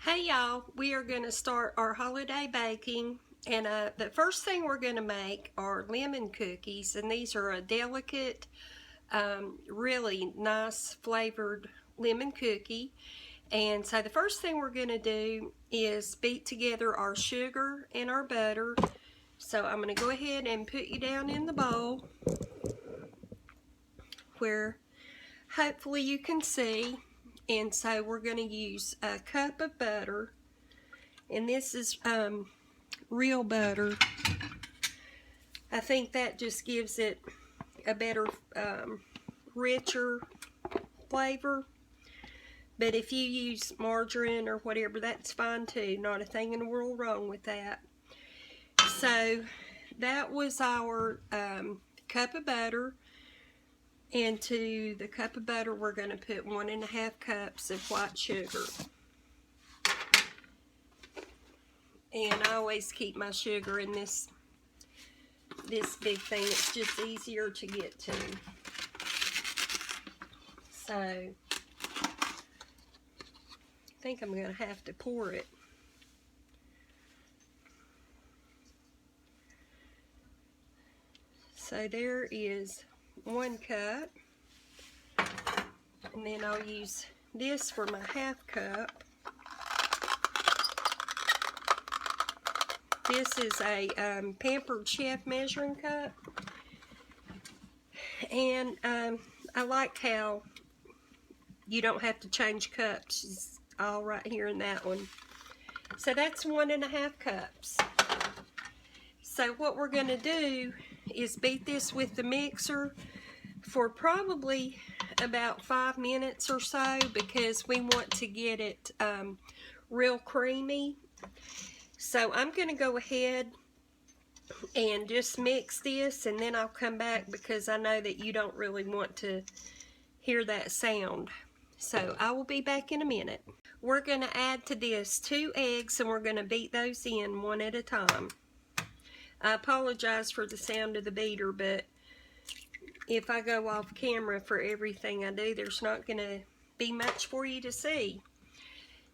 Hey y'all, we are going to start our holiday baking, and the first thing we're going to make are lemon cookies, and these are a delicate, really nice flavored lemon cookie. And so the first thing we're going to do is beat together our sugar and our butter. So I'm going to go ahead and put you down in the bowl where hopefully you can see. And so we're going to use a cup of butter, and this is real butter. I think that just gives it a better, richer flavor. But if you use margarine or whatever, that's fine too. Not a thing in the world wrong with that. So that was our cup of butter. And to the cup of butter, we're going to put 1.5 cups of white sugar. And I always keep my sugar in this big thing. It's just easier to get to. So I think I'm going to have to pour it. So there is 1 cup. And then I'll use this for my 1/2 cup. This is a Pampered Chef measuring cup. And I like how you don't have to change cups. It's all right here in that one. So that's 1.5 cups. So what we're going to do is beat this with the mixer for probably about 5 minutes or so, because we want to get it real creamy. So I'm going to go ahead and just mix this, and then I'll come back because I know that you don't really want to hear that sound. So I will be back in a minute. We're going to add to this 2 eggs, and we're going to beat those in one at a time. I apologize for the sound of the beater, but if I go off camera for everything I do, there's not going to be much for you to see.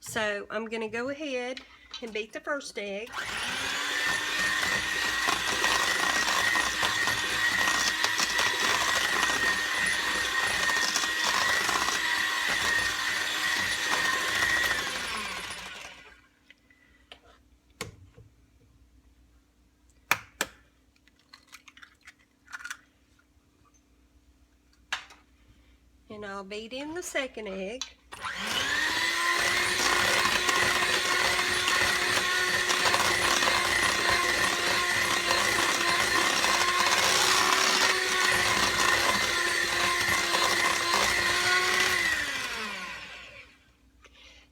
So I'm going to go ahead and beat the first egg. And I'll beat in the second egg.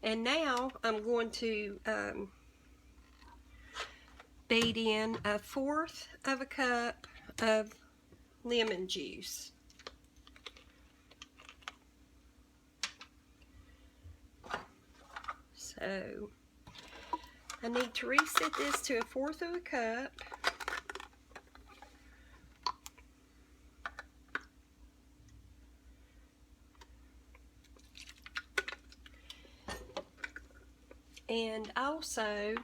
And now I'm going to beat in 1/4 of a cup of lemon juice. So I need to reset this to 1/4 of a cup. And also,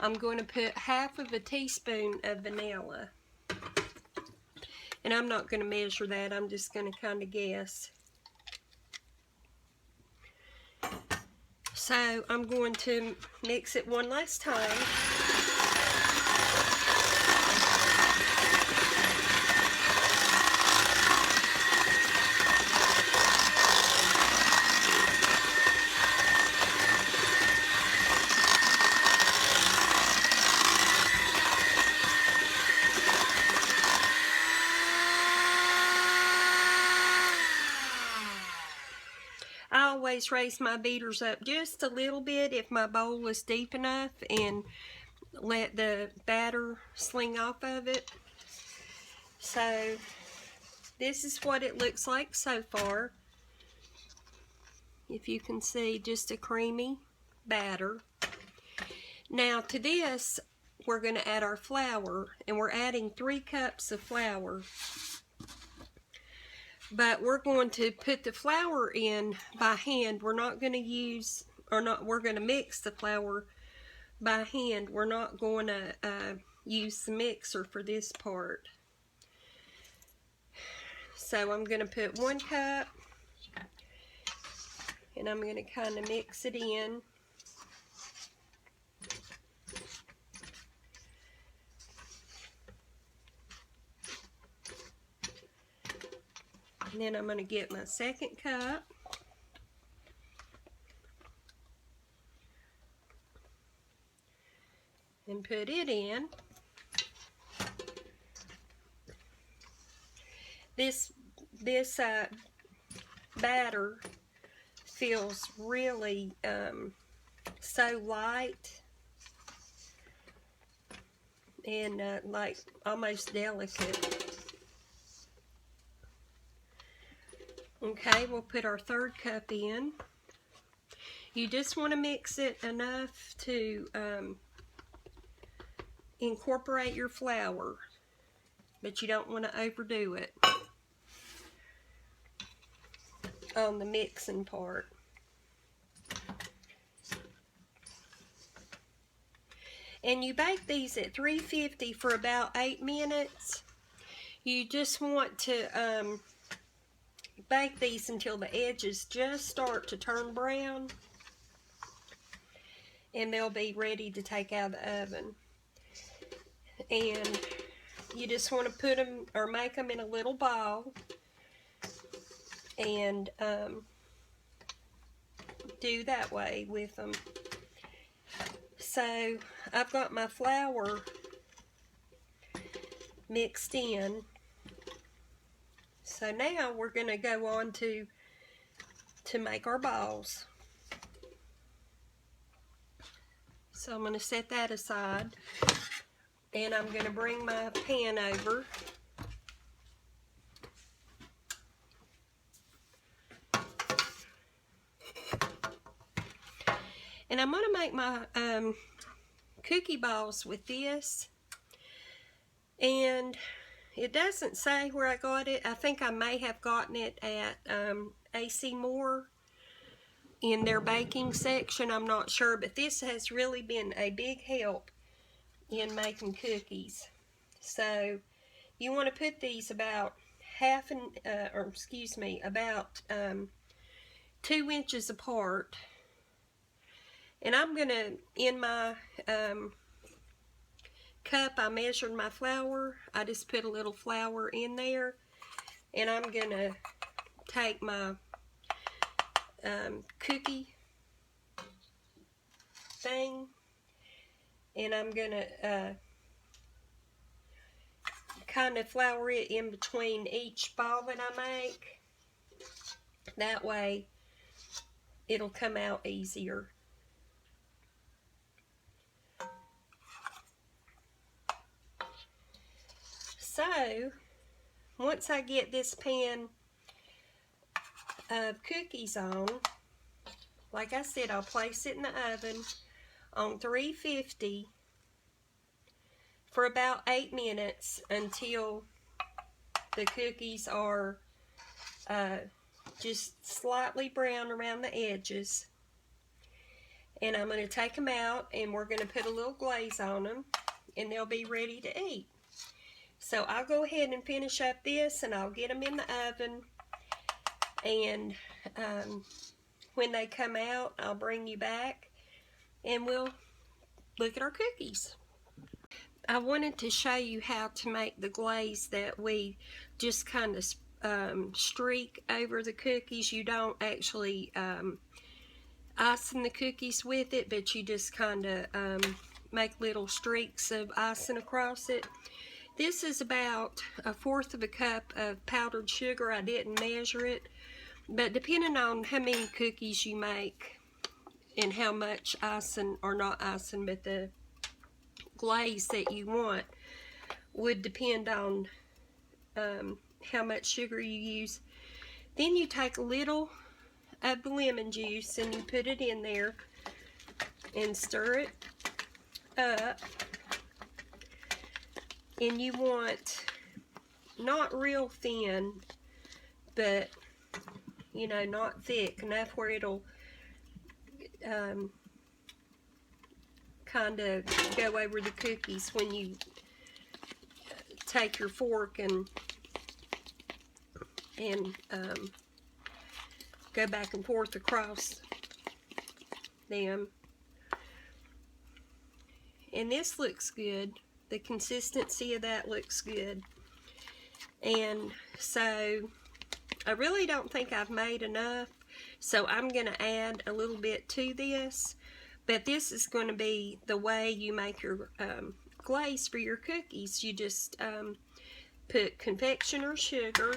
I'm going to put 1/2 teaspoon of vanilla. And I'm not going to measure that, I'm just going to kind of guess. So I'm going to mix it one last time. I always raise my beaters up just a little bit if my bowl is deep enough, and let the batter sling off of it. So this is what it looks like so far. If you can see, just a creamy batter. Now to this, we're going to add our flour, and we're adding 3 cups of flour. But we're going to put the flour in by hand. We're not going to use or not, we're going to mix the flour by hand. We're not going to use the mixer for this part. So I'm going to put 1 cup, and I'm going to kind of mix it in. And then I'm going to get my 2nd cup. And put it in. This batter feels really so light and like almost delicate. Okay, we'll put our 3rd cup in. You just want to mix it enough to incorporate your flour, but you don't want to overdo it on the mixing part. And you bake these at 350 for about 8 minutes. You just want to bake these until the edges just start to turn brown, and they'll be ready to take out of the oven. And you just want to put them or make them in a little ball and do that way with them. So I've got my flour mixed in. So now we're going to go on to make our balls. So I'm going to set that aside, and I'm going to bring my pan over. And I'm going to make my cookie balls with this. And it doesn't say where I got it. I think I may have gotten it at AC Moore in their baking section. I'm not sure, but this has really been a big help in making cookies. So you want to put these about about 2 inches apart. And I'm going to, in my cup, I measured my flour. I just put a little flour in there. And I'm going to take my cookie thing, and I'm going to kind of flour it in between each ball that I make. That way it'll come out easier. So once I get this pan of cookies on, like I said, I'll place it in the oven on 350 for about 8 minutes until the cookies are just slightly brown around the edges. And I'm going to take them out, and we're going to put a little glaze on them, and they'll be ready to eat. So I'll go ahead and finish up this, and I'll get them in the oven, and when they come out, I'll bring you back, and we'll look at our cookies. I wanted to show you how to make the glaze that we just kind of streak over the cookies. You don't actually icing the cookies with it, but you just kind of make little streaks of icing across it. This is about 1/4 of a cup of powdered sugar. I didn't measure it, but depending on how many cookies you make and how much icing, or not icing, but the glaze that you want would depend on how much sugar you use. Then you take a little of the lemon juice and you put it in there and stir it up. And you want not real thin, but you know, not thick enough where it'll kind of go over the cookies when you take your fork and go back and forth across them. And this looks good. The consistency of that looks good. And so I really don't think I've made enough, so I'm going to add a little bit to this. But this is going to be the way you make your glaze for your cookies. You just put confectioner sugar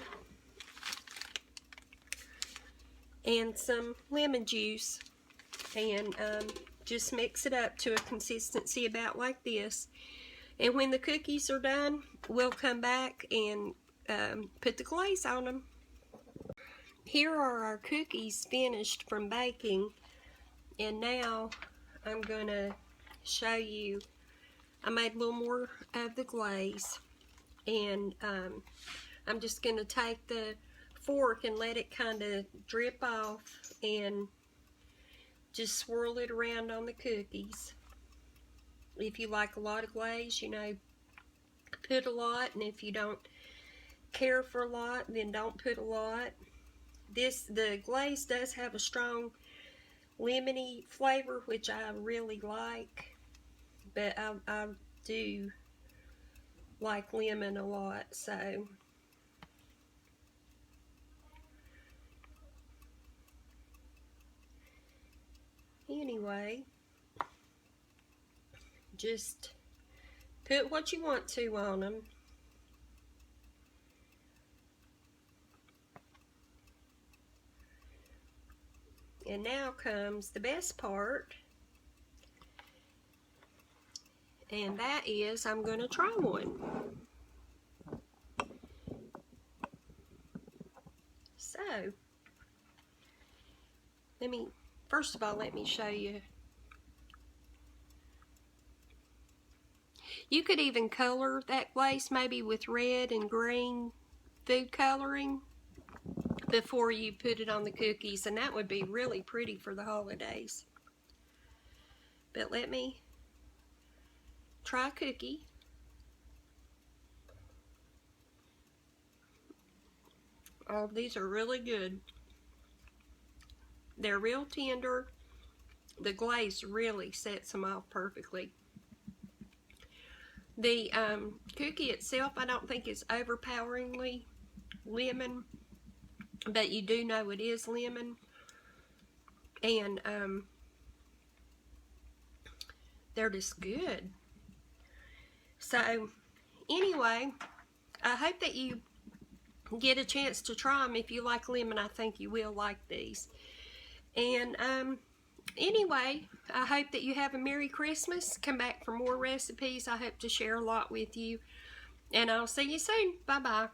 and some lemon juice, and just mix it up to a consistency about like this. And when the cookies are done, we'll come back and put the glaze on them. Here are our cookies finished from baking, and now I'm going to show you. I made a little more of the glaze, and I'm just going to take the fork and let it kind of drip off and just swirl it around on the cookies. If you like a lot of glaze, you know, put a lot, and if you don't care for a lot, then don't put a lot. The glaze does have a strong lemony flavor, which I really like, but I do like lemon a lot, so anyway, just put what you want to on them. And now comes the best part, and that is I'm going to try one. So, first of all, let me show you. You could even color that glaze maybe with red and green food coloring before you put it on the cookies, and that would be really pretty for the holidays. But let me try a cookie. Oh, these are really good. They're real tender. The glaze really sets them off perfectly. The cookie itself, I don't think is overpoweringly lemon, but you do know it is lemon. And they're just good. So anyway, I hope that you get a chance to try them. If you like lemon, I think you will like these. And anyway, I hope that you have a Merry Christmas. Come back for more recipes. I hope to share a lot with you. And I'll see you soon. Bye-bye.